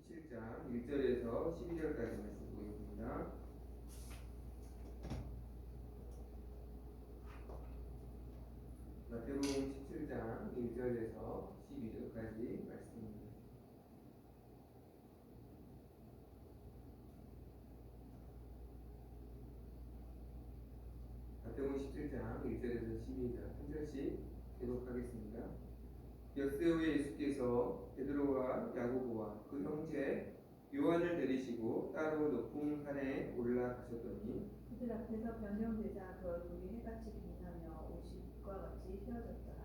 17장 1절에서 12절까지 말씀 보겠습니다. 마태복음 17장 1절에서 12절까지 말씀입니다. 마태복음 17장 1절에서 12절 한 절씩 계속하겠습니다. 엿새 후에 예수께서 베드로와 야고보와 그 형제 요한을 데리시고 따로 높은 산에 올라가셨더니 그들 앞에서 변형되자 그 얼굴이 해같이 빛나며 옷이 빛과 같이 휘어졌더라.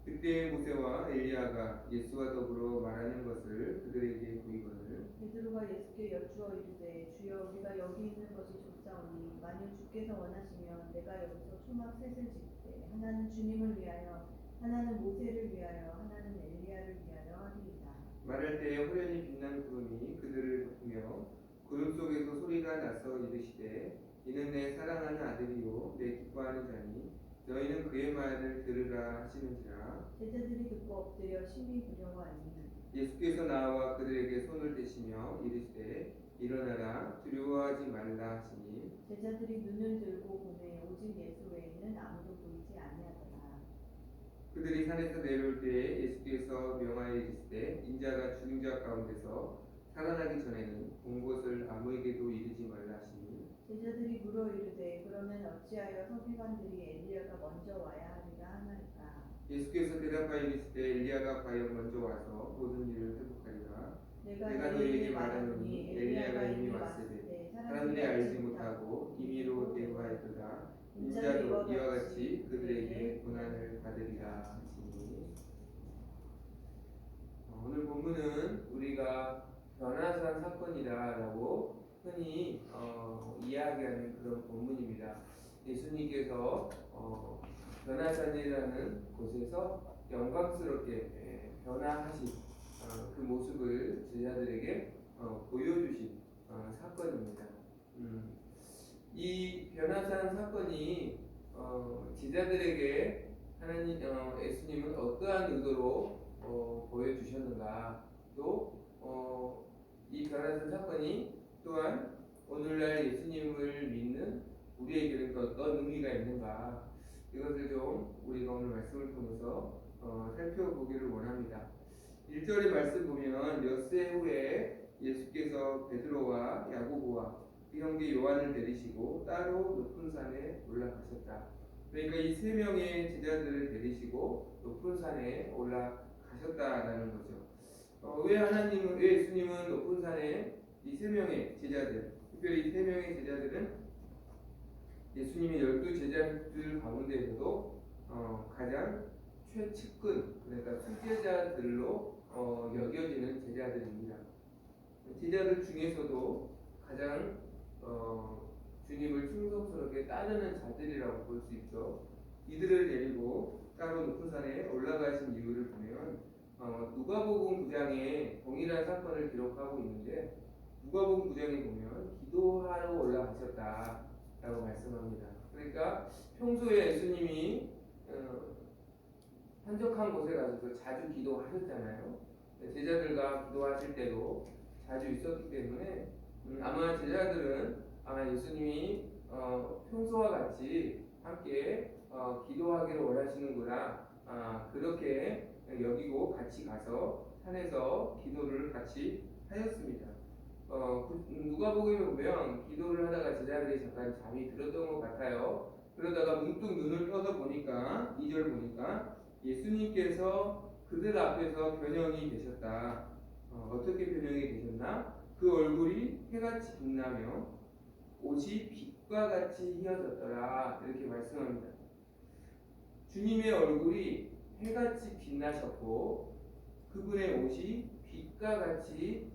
그때 모세와 엘리야가 예수와 더불어 말하는 것을 그들에게 보이거늘 베드로가 예수께 여쭈어 이르되 주여 우리가 여기 있는 것이 좋사오니 만일 주께서 원하시면 내가 여기서 초막 셋을 짓되 하나는 주님을 위하여 하나는 모세를 위하여 하나는 엘리야를 위하여 하리이다. 말할 때에 호련히 빛난 구름이 그들을 덮으며 구름 속에서 소리가 나서 이르시되 이는 내 사랑하는 아들이요 내 기뻐하는 자니 너희는 그의 말을 들으라 하시는지라. 제자들이 듣고 엎드려 심히 두려워하니 예수께서 나와 그들에게 손을 대시며 이르시되 일어나라 두려워하지 말라 하시니 제자들이 눈을 들고 보매 오직 예수 외에는 아무도 보이지 아니하더라. 그들이 산에서 내려올 때에 예수께서 명하여 이르시되 인자가 죽은 자 가운데서 살아나기 전에는 본 것을 아무에게도 이르지 말라 하시니 제자들이 물어 이르되 그러면 어찌하여 서기관들이 엘리야가 먼저 와야 하리라 하나이까. 예수께서 대답하여 이르시되 엘리야가 과연 먼저 와서 모든 일을 회복하리라. 내가 너희에게 말하노니 엘리야가 이미 왔으되 사람들이 알지 못하고 임의로 대우하였도다. 인자도 이와 같이 그들에게 고난을 받으리라 하시니. 오늘 본문은 우리가 변화산 사건이다라고 흔히 이야기하는 그런 본문입니다. 예수님께서 변화산이라는 곳에서 영광스럽게 변화하신 그 모습을 제자들에게 보여주신 사건입니다. 이 변화산 사건이 제자들에게 하나님 예수님은 어떠한 의도로 보여주셨는가, 또 이 변화산 사건이 또한 오늘날 예수님을 믿는 우리에게는 어떤 의미가 있는가, 이것을 좀 우리가 오늘 말씀을 통해서 살펴보기를 원합니다. 1절의 말씀 보면 엿새 후에 예수께서 베드로와 야고보와 그 형제 요한을 데리시고 따로 높은 산에 올라가셨다. 그러니까 이 세 명의 제자들을 데리시고 높은 산에 올라가셨다라는 거죠. 왜 예수님은 높은 산에 이 세 명의 제자들, 특별히 이 세 명의 제자들은 예수님의 12제자들 가운데에서도 가장 최측근, 그러니까 수제자들로 여겨지는 제자들입니다. 제자들 중에서도 가장 주님을 충성스럽게 따르는 자들이라고 볼 수 있죠. 이들을 데리고 따로 높은 산에 올라가신 이유를 보면 누가복음 9장에 동일한 사건을 기록하고 있는데, 누가복음 9장에 보면 기도하러 올라가셨다라고 말씀합니다. 그러니까 평소에 예수님이 한적한 곳에 가서 자주 기도하셨잖아요. 제자들과 기도하실 때도 자주 있었기 때문에 아마 제자들은 예수님이 평소와 같이 함께 기도하기를 원하시는구나, 그렇게 여기고 같이 가서 산에서 기도를 같이 하였습니다. 누가복음에 보면 기도를 하다가 제자들이 잠깐 잠이 들었던 것 같아요. 그러다가 문득 눈을 떠서 보니까 2절 보니까 예수님께서 그들 앞에서 변형이 되셨다. 어떻게 변형이 되셨나? 그 얼굴이 해같이 빛나며 옷이 빛과 같이 휘어졌더라, 이렇게 말씀합니다. 주님의 얼굴이 해같이 빛나셨고 그분의 옷이 빛과 같이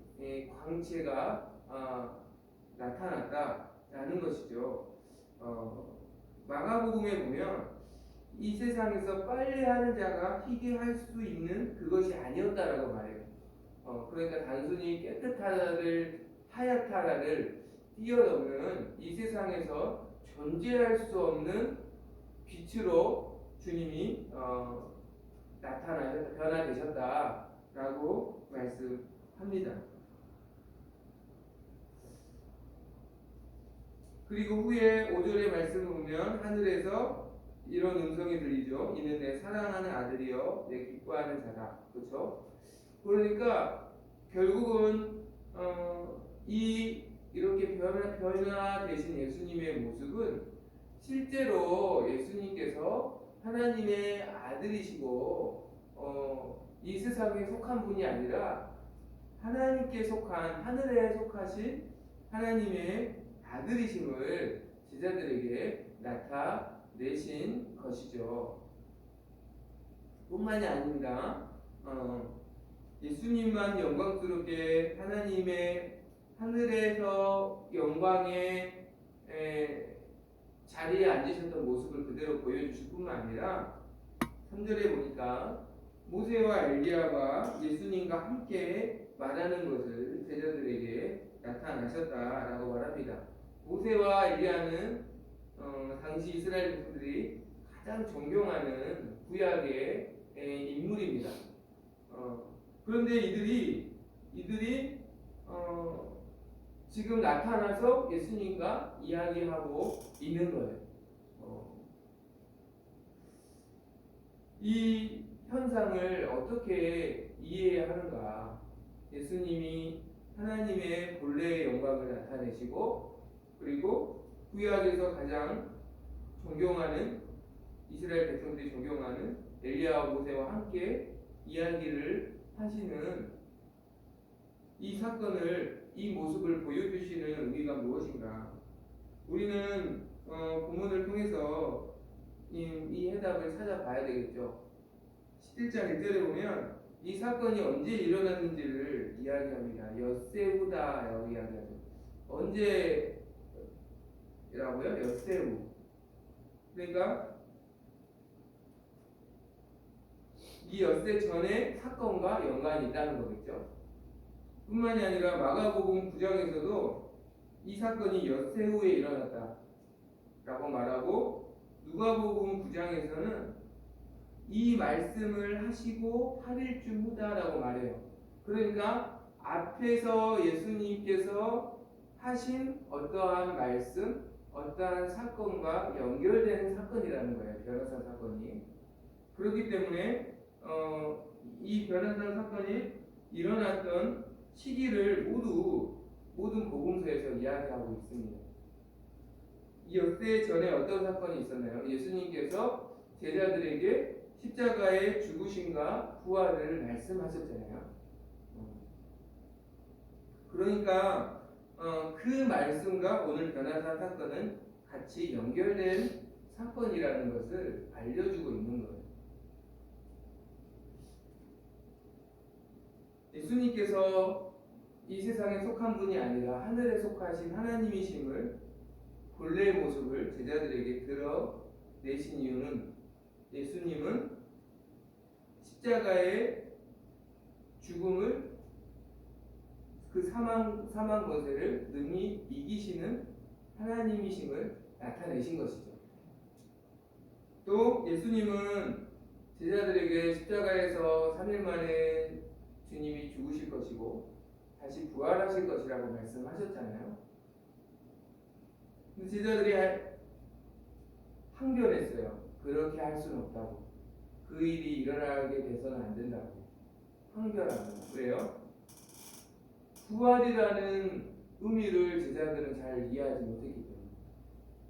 광채가 나타났다라는 것이죠. 마가복음에 보면 이 세상에서 빨래하는 자가 희게 할 수 있는 그것이 아니었다라고 말해요. 그러니까 단순히 깨끗하다를 하얗다를 뛰어넘는 이 세상에서 존재할 수 없는 빛으로 주님이 변화되셨다라고 말씀합니다. 그리고 후에 5절의 말씀을 보면 하늘에서 이런 음성이 들리죠. 이는 내 사랑하는 아들이요 내 기뻐하는 자다. 그렇죠? 그러니까 결국은 이렇게 변화되신 예수님의 모습은 실제로 예수님께서 하나님의 아들이시고 이 세상에 속한 분이 아니라 하나님께 속한 하늘에 속하신 하나님의 아들이심을 제자들에게 나타내신 것이죠. 뿐만이 아닙니다. 예수님만 영광스럽게 하나님의 하늘에서 영광의 자리에 앉으셨던 모습을 그대로 보여주실 뿐만 아니라 3절에 보니까 모세와 엘리야가 예수님과 함께 말하는 것을 제자들에게 나타나셨다라고 말합니다. 모세와 엘리야는 당시 이스라엘 백성들이 가장 존경하는 구약의 인물입니다. 그런데 이들이 지금 나타나서 예수님과 이야기하고 있는 거예요. 이 현상을 어떻게 이해해야 하는가? 예수님이 하나님의 본래의 영광을 나타내시고 그리고 구약에서 가장 존경하는 이스라엘 백성들이 존경하는 엘리야와 모세와 함께 이야기를 하시는 이 사건을 이 모습을 보여주시는 의미가 무엇인가? 우리는 본문을 통해서 이 해답을 찾아봐야 되겠죠. 11장 1절에 보면 이 사건이 언제 일어났는지를 이야기합니다. 엿새우다라고 이야기하죠. 언제라고요? 엿새우. 그러니까 이 엿새 전에 사건과 연관이 있다는 거겠죠. 뿐만이 아니라 마가복음 9장에서도 이 사건이 엿새 후에 일어났다라고 말하고 누가복음 9장에서는 이 말씀을 하시고 8일쯤 후다라고 말해요. 그러니까 앞에서 예수님께서 하신 어떠한 말씀, 어떠한 사건과 연결되는 사건이라는 거예요. 변호사 사건이. 그렇기 때문에 이 변호사 사건이 일어났던 시기를 모든 복음서에서 이야기하고 있습니다. 이 엿새 전에 어떤 사건이 있었나요? 예수님께서 제자들에게 십자가의 죽으심과 부활을 말씀하셨잖아요. 그러니까 그 말씀과 오늘 변화산 사건은 같이 연결된 사건이라는 것을 알려주고 있는 거예요. 예수님께서 이 세상에 속한 분이 아니라 하늘에 속하신 하나님이심을 본래의 모습을 제자들에게 드러내신 이유는 예수님은 십자가의 죽음을 그 사망 권세를 능히 이기시는 하나님이심을 나타내신 것이죠. 또 예수님은 제자들에게 십자가에서 3일 만에 주님이 죽으실 것이고 다시 부활하실 것이라고 말씀하셨잖아요. 근데 제자들이 항변했어요. 그렇게 할 수는 없다고. 그 일이 일어나게 돼서는 안 된다고. 항변하고. 그래요? 부활이라는 의미를 제자들은 잘 이해하지 못했기 때문에.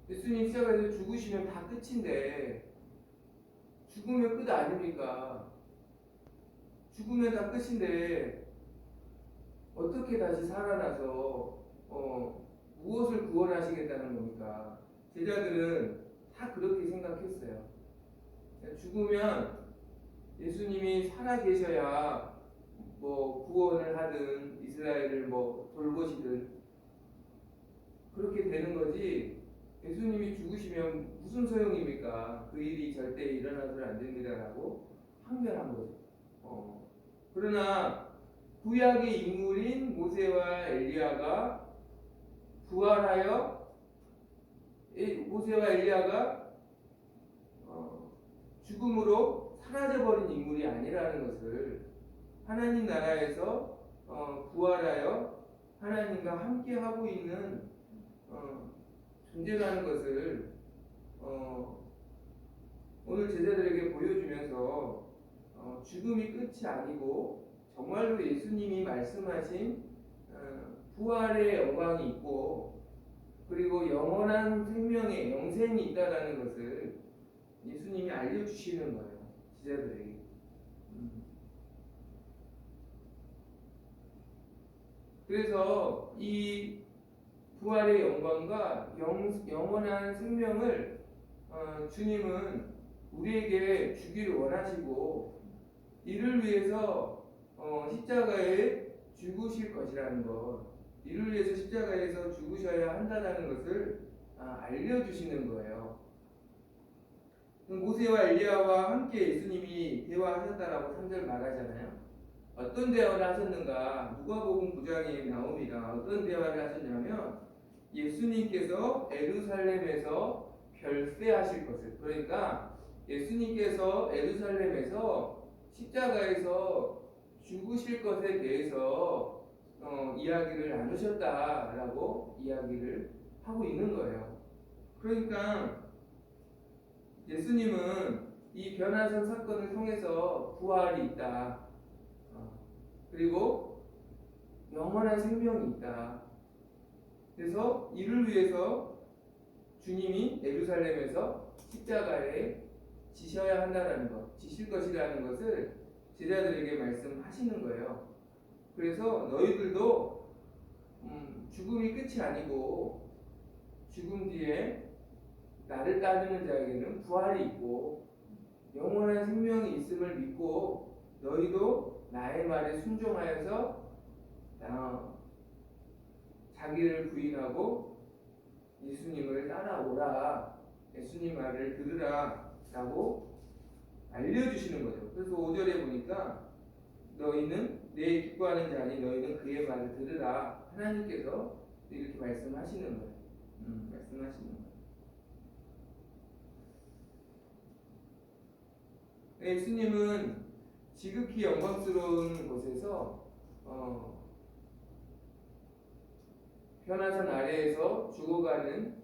예수님 십자가에서 죽으시면 다 끝인데 죽으면 끝 아닙니까? 죽으면 다 끝인데 어떻게 다시 살아나서 무엇을 구원하시겠다는 겁니까? 제자들은 다 그렇게 생각했어요. 죽으면 예수님이 살아 계셔야 뭐 구원을 하든 이스라엘을 뭐 돌보시든 그렇게 되는 거지. 예수님이 죽으시면 무슨 소용입니까? 그 일이 절대 일어나서는 안 됩니다라고 항변한 거죠. 그러나 구약의 인물인 모세와 엘리야가 부활하여 모세와 엘리야가 죽음으로 사라져버린 인물이 아니라는 것을 하나님 나라에서 부활하여 하나님과 함께 하고 있는 존재라는 것을 오늘 제자들에게 보여주면서 죽음이 끝이 아니고 정말로 예수님이 말씀하신 부활의 영광이 있고 그리고 영원한 생명의 영생이 있다라는 것을 예수님이 알려주시는 거예요. 제자들에게. 그래서 이 부활의 영광과 영원한 생명을 주님은 우리에게 주기를 원하시고 이를 위해서 십자가에 죽으실 것이라는 것, 이를 위해서 십자가에서 죽으셔야 한다는 것을 알려주시는 거예요. 모세와 엘리야와 함께 예수님이 대화하셨다라고 3절 말하잖아요. 어떤 대화를 하셨는가? 누가복음 9장에 나옵니다. 어떤 대화를 하셨냐면 예수님께서 예루살렘에서 별세하실 것을, 그러니까 예수님께서 예루살렘에서 십자가에서 죽으실 것에 대해서 이야기를 나누셨다라고 이야기를 하고 있는 거예요. 그러니까 예수님은 이 변화선 사건을 통해서 부활이 있다. 그리고 영원한 생명이 있다. 그래서 이를 위해서 주님이 예루살렘에서 십자가에 지셔야 한다는 것, 지실 것이라는 것을 제자들에게 말씀하시는 거예요. 그래서 너희들도 죽음이 끝이 아니고 죽음 뒤에 나를 따르는 자에게는 부활이 있고 영원한 생명이 있음을 믿고 너희도 나의 말에 순종하여서 자기를 부인하고 예수님을 따라오라, 예수님 말을 들으라 라고 알려주시는 거죠. 그래서 5절에 보니까 너희는 내 기뻐하는 자니 너희는 그의 말을 들으라, 하나님께서 이렇게 말씀하시는 거예요. 말씀하시는 거예요. 예수님은 지극히 영광스러운 곳에서 변화산 아래에서 죽어가는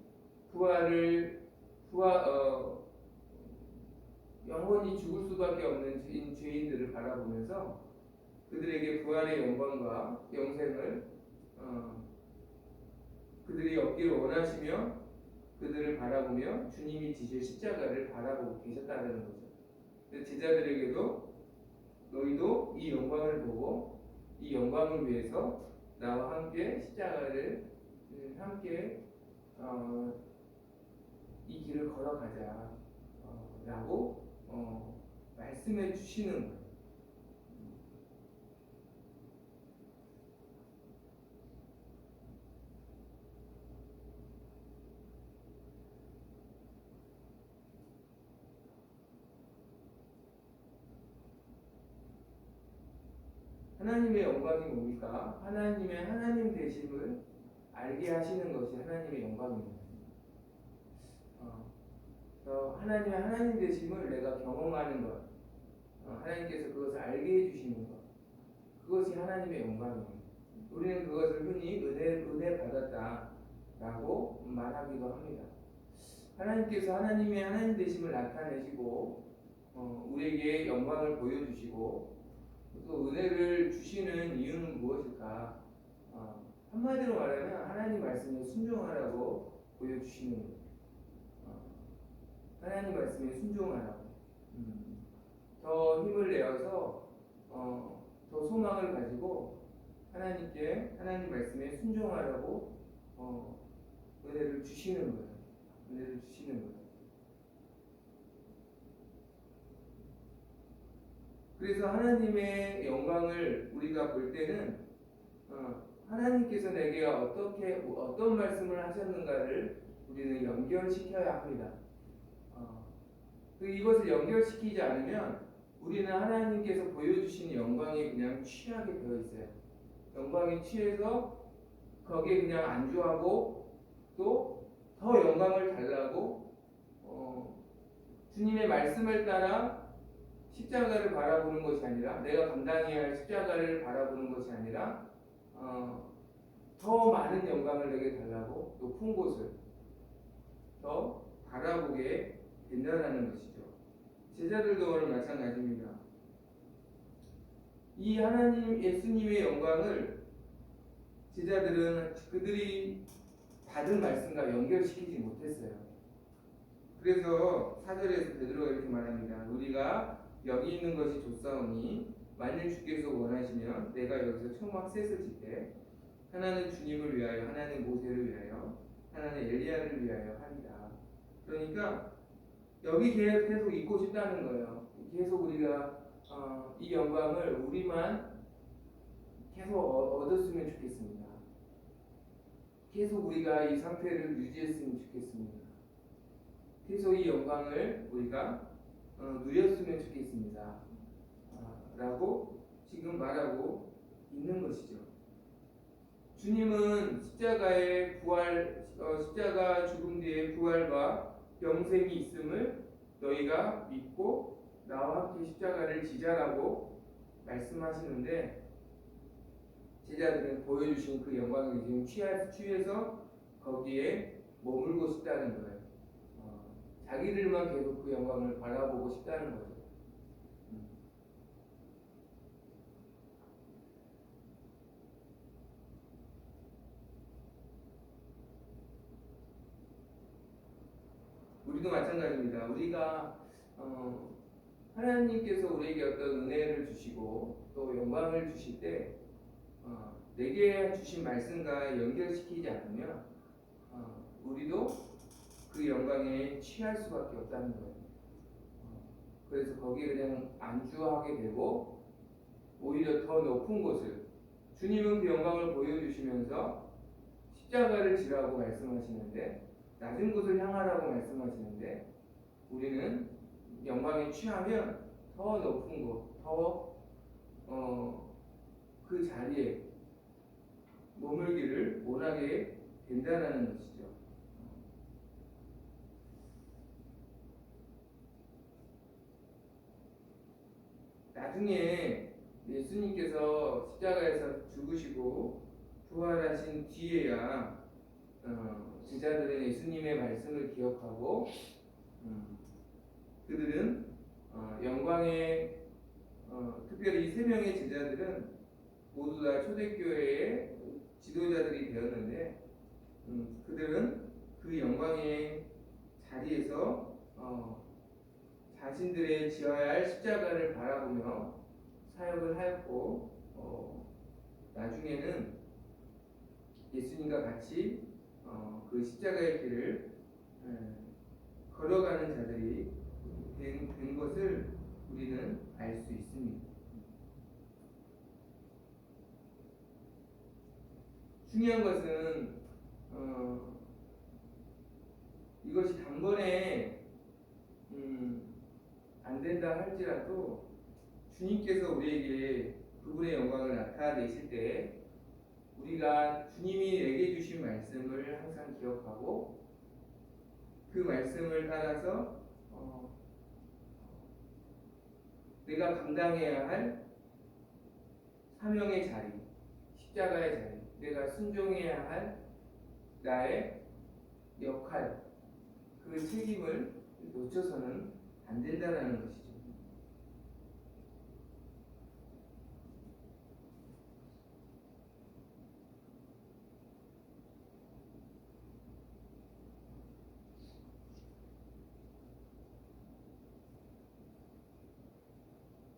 영원히 죽을 수밖에 없는 죄인들을 바라보면서 그들에게 부활의 영광과 영생을 그들이 얻기를 원하시며 그들을 바라보며 주님이 지실 십자가를 바라보고 계셨다는 거죠. 제자들에게도 너희도 이 영광을 보고 이 영광을 위해서 나와 함께 십자가를 함께 이 길을 걸어가자 라고 말씀해 주시는 거예요. 하나님의 영광이 뭡니까? 하나님의 하나님 되심을 알게 하시는 것이 하나님의 영광입니다. 하나님의 하나님 되심을 내가 경험하는 것, 하나님께서 그것을 알게 해주시는 것, 그것이 하나님의 영광입니다. 우리는 그것을 흔히 은혜 받았다라고 말하기도 합니다. 하나님께서 하나님의 하나님 되심을 나타내시고 우리에게 영광을 보여주시고 또 은혜를 주시는 이유는 무엇일까? 한마디로 말하면 하나님 말씀에 순종하라고 보여주시는 거예요. 하나님 말씀에 순종하라고. 더 힘을 내어서 더 소망을 가지고 하나님께 하나님 말씀에 순종하라고 은혜를 주시는 거예요. 은혜를 주시는 거예요. 그래서 하나님의 영광을 우리가 볼 때는 하나님께서 내게 어떤 말씀을 하셨는가를 우리는 연결시켜야 합니다. 이것을 연결시키지 않으면 우리는 하나님께서 보여주신 영광에 그냥 취하게 되어 있어요. 영광에 취해서 거기에 그냥 안주하고 또 더 영광을 달라고 주님의 말씀을 따라 십자가를 바라보는 것이 아니라 내가 감당해야 할 십자가를 바라보는 것이 아니라 더 많은 영광을 내게 달라고 높은 곳을 더 바라보게 된다는 것이죠. 제자들도 오늘 마찬가지입니다. 이 하나님 예수님의 영광을 제자들은 그들이 받은 말씀과 연결시키지 못했어요. 그래서 4절에서 베드로가 이렇게 말합니다. 우리가 여기 있는 것이 좋사오니 만일 주께서 원하시면 내가 여기서 초막 셋을 짓되 하나는 주님을 위하여, 하나는 모세를 위하여, 하나는 엘리야를 위하여 하리라. 그러니까 여기 계속 있고 싶다는 거예요. 계속 우리가 이 영광을 우리만 계속 얻었으면 좋겠습니다. 계속 우리가 이 상태를 유지했으면 좋겠습니다. 계속 이 영광을 우리가 누렸으면 좋겠습니다. 라고 지금 말하고 있는 것이죠. 주님은 십자가의 부활, 십자가 죽음 뒤에 부활과 영생이 있음을 너희가 믿고 나와 함께 십자가를 지자라고 말씀하시는데, 제자들은 보여주신 그 영광을 지금 취해서 거기에 머물고 싶다는 거예요. 자기들만 계속 그 영광을 바라보고 싶다는 거죠. 우리도 마찬가지입니다. 우리가 하나님께서 우리에게 어떤 은혜를 주시고 또 영광을 주실 때 내게 주신 말씀과 연결시키지 않으면 우리도 그 영광에 취할 수밖에 없다는 거예요. 그래서 거기에 그냥 안주하게 되고 오히려 더 높은 곳을, 주님은 그 영광을 보여주시면서 십자가를 지라고 말씀하시는데, 낮은 곳을 향하라고 말씀하시는데, 우리는 영광에 취하면 더 높은 곳, 더 그 자리에 머물기를 원하게 된다는 것이죠. 나중에 예수님께서 십자가에서 죽으시고 부활하신 뒤에야 제자들은 예수님의 말씀을 기억하고 그들은 영광의 특별히 이 세 명의 제자들은 모두 다 초대교회의 지도자들이 되었는데 그들은 그 영광의 자리에서 자신들의 지어야 할 십자가를 바라보며 사역을 하였고 나중에는 예수님과 같이 그 십자가의 길을 걸어가는 자들이 된 것을 우리는 알 수 있습니다. 중요한 것은 이것이 단번에 안 된다 할지라도 주님께서 우리에게 그분의 영광을 나타내실 때 우리가 주님이 내게 주신 말씀을 항상 기억하고 그 말씀을 따라서 내가 감당해야 할 사명의 자리, 십자가의 자리, 내가 순종해야 할 나의 역할, 그 책임을 놓쳐서는 안 된다는 것이죠.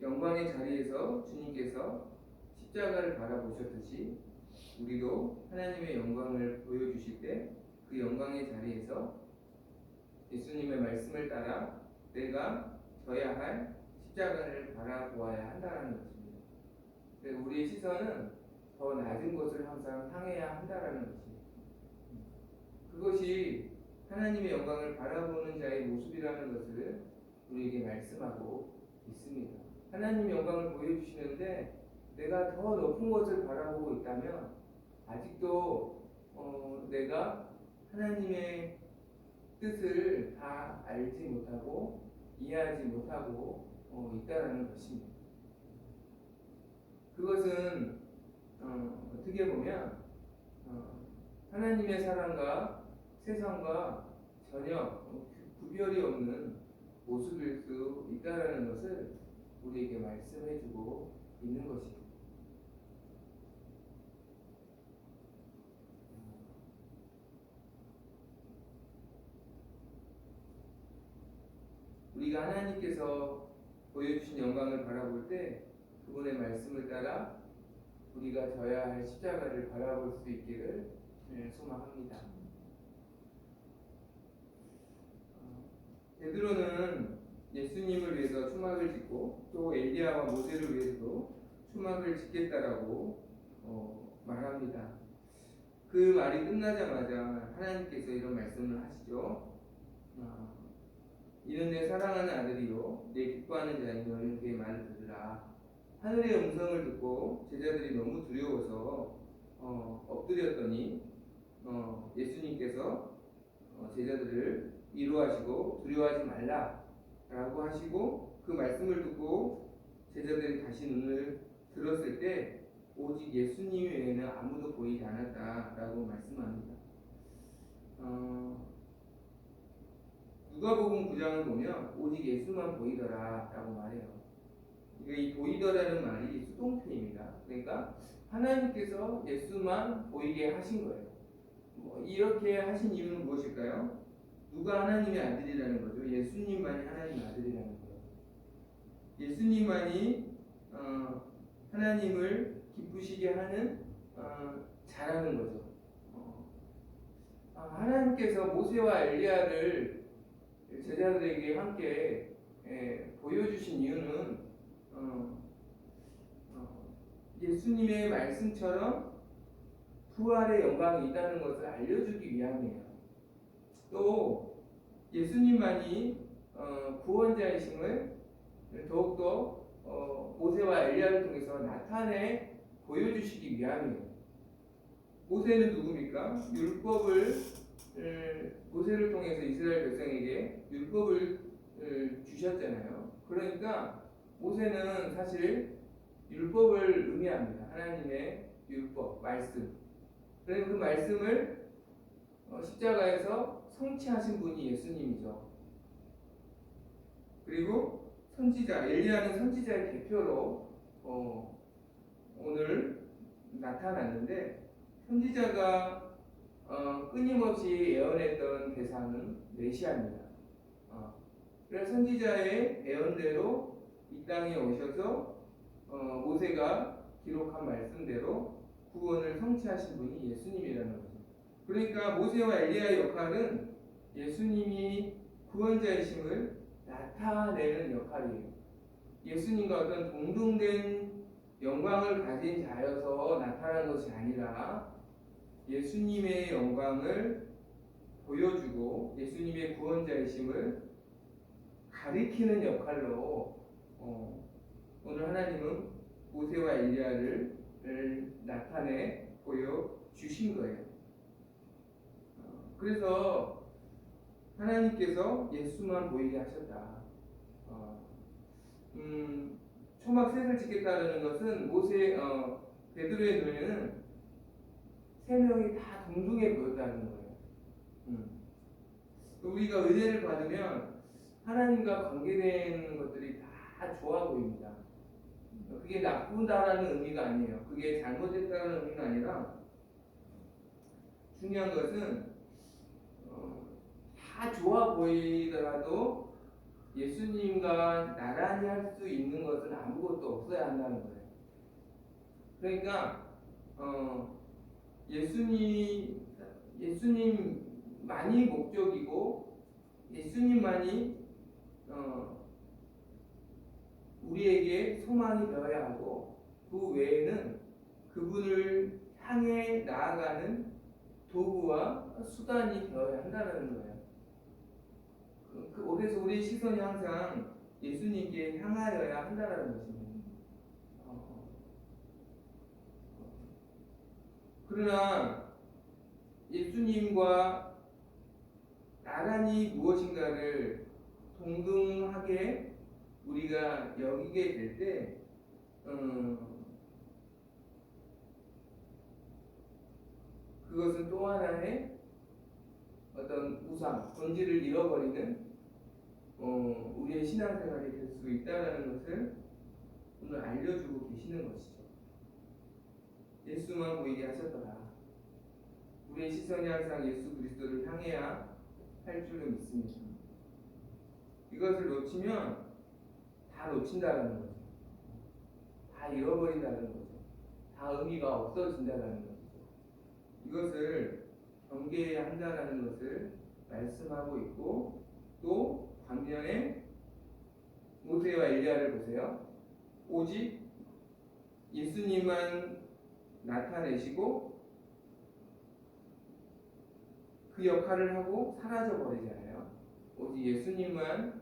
영광의 자리에서 주님께서 십자가를 바라보셨듯이 우리도 하나님의 영광을 보여주실 때 그 영광의 자리에서 예수님의 말씀을 따라 내가 져야 할 십자가를 바라보아야 한다는 것입니다. 우리의 시선은 더 낮은 곳을 항상 향해야 한다는 것입니다. 그것이 하나님의 영광을 바라보는 자의 모습이라는 것을 우리에게 말씀하고 있습니다. 하나님의 영광을 보여주시는데 내가 더 높은 곳을 바라보고 있다면 아직도 내가 하나님의 뜻을 다 알지 못하고 이해하지 못하고 있다는 것입니다. 그것은 어떻게 보면 하나님의 사랑과 세상과 전혀 구별이 없는 모습일 수 있다라는 것을 우리에게 말씀해주고 있는 것입니다. 우리가 하나님께서 보여주신 영광을 바라볼 때 그분의 말씀을 따라 우리가 져야 할 십자가를 바라볼 수 있기를 소망합니다. 베드로는 예수님을 위해서 초막을 짓고 또 엘리야와 모세를 위해서도 초막을 짓겠다라고 말합니다. 그 말이 끝나자마자 하나님께서 이런 말씀을 하시죠. 이는 내 사랑하는 아들이요 내 기뻐하는 자니 너희는 그의 말을 들으라. 하늘의 음성을 듣고 제자들이 너무 두려워서 엎드렸더니 예수님께서 제자들을 위로하시고 두려워하지 말라라고 하시고 그 말씀을 듣고 제자들이 다시 눈을 들었을 때 오직 예수님 외에는 아무도 보이지 않았다라고 말씀합니다. 누가복음 9장을 보면 오직 예수만 보이더라라고 말해요. 이 보이더라는 말이 수동태입니다. 그러니까 하나님께서 예수만 보이게 하신 거예요. 이렇게 하신 이유는 무엇일까요? 누가 하나님의 아들이라는 거죠? 예수님만이 하나님의 아들이라는 거예요. 예수님만이 하나님을 기쁘시게 하는 자라는 거죠. 하나님께서 모세와 엘리야를 제자들에게 함께 보여주신 이유는 예수님의 말씀처럼 부활의 영광이 있다는 것을 알려주기 위함이에요. 또 예수님만이 구원자이심을 더욱더 모세와 엘리야를 통해서 나타내 보여주시기 위함이에요. 모세는 누굽니까? 모세를 통해서 이스라엘 백성에게 율법을 주셨잖아요. 그러니까 모세는 사실 율법을 의미합니다. 하나님의 율법, 말씀. 그래서 그 말씀을 십자가에서 성취하신 분이 예수님이죠. 그리고 선지자, 엘리야는 선지자의 대표로 오늘 나타났는데 선지자가 끊임없이 예언했던 대상은 메시아입니다. 그래서 선지자의 예언대로 이 땅에 오셔서 모세가 기록한 말씀대로 구원을 성취하신 분이 예수님이라는 거죠. 그러니까 모세와 엘리야의 역할은 예수님이 구원자이심을 나타내는 역할이에요. 예수님과 어떤 동등된 영광을 가진 자여서 나타난 것이 아니라 예수님의 영광을 보여주고 예수님의 구원자이심을 가리키는 역할로 오늘 하나님은 모세와 엘리야를 나타내 보여주신 거예요. 그래서 하나님께서 예수만 보이게 하셨다. 초막 셋을 짓겠다는 것은 베드로의 눈에는 세 명이 다 동등해 보였다는 거예요. 우리가 은혜를 받으면 하나님과 관계되는 것들이 다 좋아 보입니다. 그게 나쁘다라는 의미가 아니에요. 그게 잘못됐다는 의미가 아니라 중요한 것은 다 좋아 보이더라도 예수님과 나란히 할 수 있는 것은 아무것도 없어야 한다는 거예요. 그러니까 예수님만이 목적이고 예수님만이 우리에게 소망이 되어야 하고 그 외에는 그분을 향해 나아가는 도구와 수단이 되어야 한다는 거예요. 그래서 우리의 시선이 항상 예수님께 향하여야 한다는 것입니다. 그러나 예수님과 나란히 무엇인가를 동등하게 우리가 여기게 될 때 그것은 또 하나의 어떤 우상, 본질을 잃어버리는 우리의 신앙생활이 될 수 있다는 것을 오늘 알려주고 계시는 것이죠. 예수만 보이게 하셨더라. 우리의 시선이 항상 예수 그리스도를 향해야 할 줄로 믿습니다. 이것을 놓치면 다 놓친다는 거죠. 다 잃어버린다는 거죠. 다 의미가 없어진다는 거죠. 이것을 경계해야 한다는 것을 말씀하고 있고, 또 반면에 모세와 엘리야를 보세요. 오직 예수님만 나타내시고 그 역할을 하고 사라져 버리잖아요. 오직 예수님만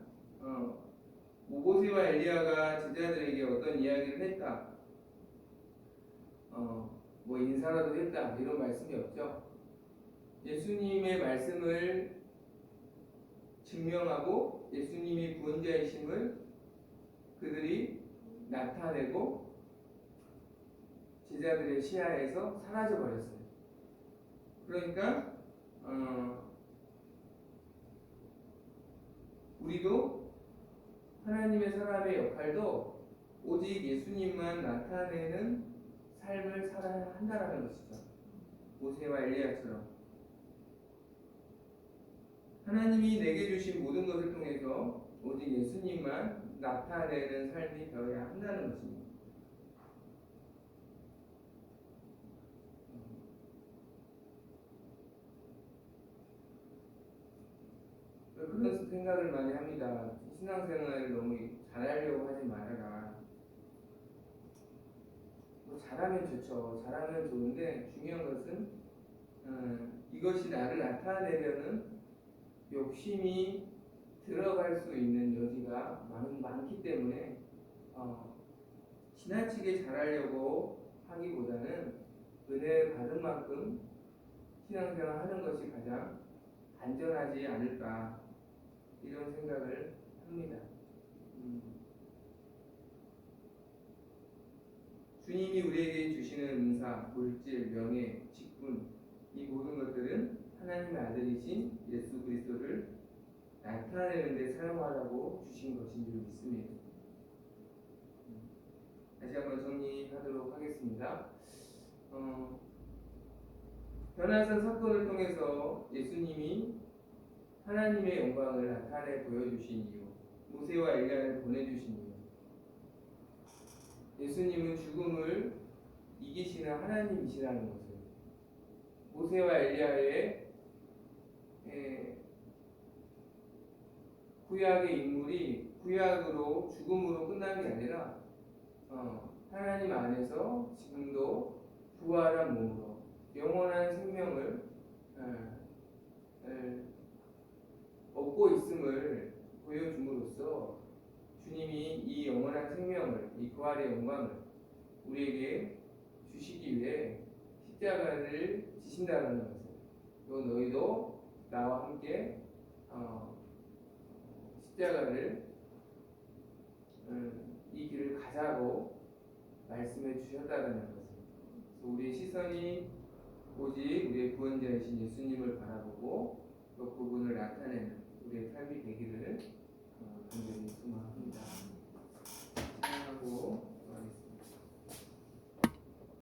모세와 엘리야가 제자들에게 어떤 이야기를 했다, 뭐 인사라도 했다, 이런 말씀이 없죠. 예수님의 말씀을 증명하고 예수님이 구원자이심을 그들이 나타내고 제자들의 시야에서 사라져 버렸어요. 그러니까 우리도 하나님의 사람의 역할도 오직 예수님만 나타내는 삶을 살아야 한다는 것이죠. 모세와 엘리야처럼 하나님이 내게 주신 모든 것을 통해서 오직 예수님만 나타내는 삶이 되어야 한다는 것입니다. 그런 생각을 많이 합니다. 신앙생활을 너무 잘하려고 하지 말아라. 뭐 잘하면 좋죠. 잘하면 좋은데 중요한 것은 이것이 나를 나타내려는 욕심이 들어갈 수 있는 여지가 많기 때문에 지나치게 잘하려고 하기보다는 은혜를 받은 만큼 신앙생활 하는 것이 가장 안전하지 않을까, 이런 생각을 합니다. 주님이 우리에게 주시는 은사, 물질, 명예, 직분, 이 모든 것들은 하나님의 아들이신 예수 그리스도를 나타내는 데 사용하라고 주신 것인 줄 믿습니다. 다시 한번 정리하도록 하겠습니다. 변화산 사건을 통해서 예수님이 하나님의 영광을 나타내 보여주신 이유, 모세와 엘리야를 보내주신 이유, 예수님은 죽음을 이기시는 하나님이시라는 것을, 모세와 엘리야의 구약의 인물이 구약으로 죽음으로 끝난 게 아니라 하나님 안에서 지금도 부활한 몸으로 영원한 생명을 얻고 있음을 보여줌으로써 주님이 이 영원한 생명을, 이 부활의 영광을 우리에게 주시기 위해 십자가를 지신다는 것을, 또 너희도 나와 함께 십자가를 이 길을 가자고 말씀해 주셨다는 것을, 우리의 시선이 오직 우리의 구원자이신 예수님을 바라보고 또 그분을 나타내는 우리의 삶이 되기를 간절히 소망합니다. 사랑하고